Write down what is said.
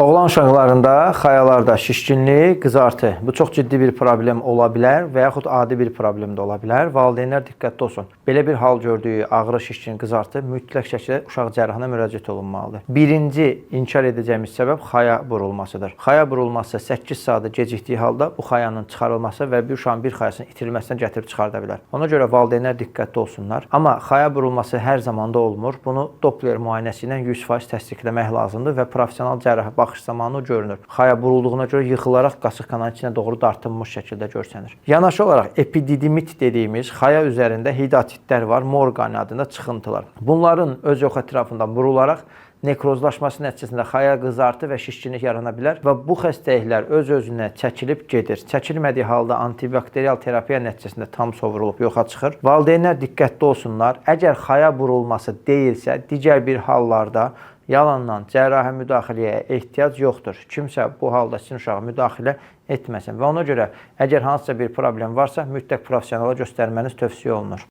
Oğlan uşaqlarında, xayalarda şişkinlik, qızartı. Bu çox ciddi bir problem ola bilər və yaxud adi bir problem də ola bilər. Valideynlər diqqətli olsun. Belə bir hal gördüyü ağrı, şişkin, qızartı mütləq şəkildə uşaq cərrahına müraciət olunmalıdır. Birinci inkar edəcəyimiz səbəb xaya burulmasıdır. Xaya burulması 8 saat gecikdiyi halda bu xayanın çıxarılması və bir uşağın bir xayasının itirilməsinə gətirib çıxarda bilər. Ona görə valideynlər diqqətli olsunlar. Amma xaya burulması hər zamanda olmur. Bunu Doppler müayinəsi ilə 100% təsdiqləmək lazımdır və professional cərrah baxış zamanı görünür. Xaya burulduğuna görə yıxılaraq qasıq kanalının içinə doğru dartınmış şəkildə görsənir. Yanaşı olaraq epididimit dediyimiz xaya üzərində hidatitlər var, morqani adında çıxıntılar. Bunların öz yox ətrafında burularaq nekrozlaşması nəticəsində xaya qızartı və şişkinlik yarana bilər və bu xəstəliklər öz-özünə çəkilib gedir. Çəkilmədiyi halda antibakterial terapiya nəticəsində tam sovrulub yoxa çıxır. Valideynlər diqqətli olsunlar. Əgər xaya burulması deyilsə, digər bir hallarda yalandan cərrahi müdaxiləyə ehtiyac yoxdur. Kimsə bu halda sizin uşağa müdaxilə etməsin və ona görə əgər hansısa bir problem varsa, mütləq professionala göstərməniz tövsiyə olunur.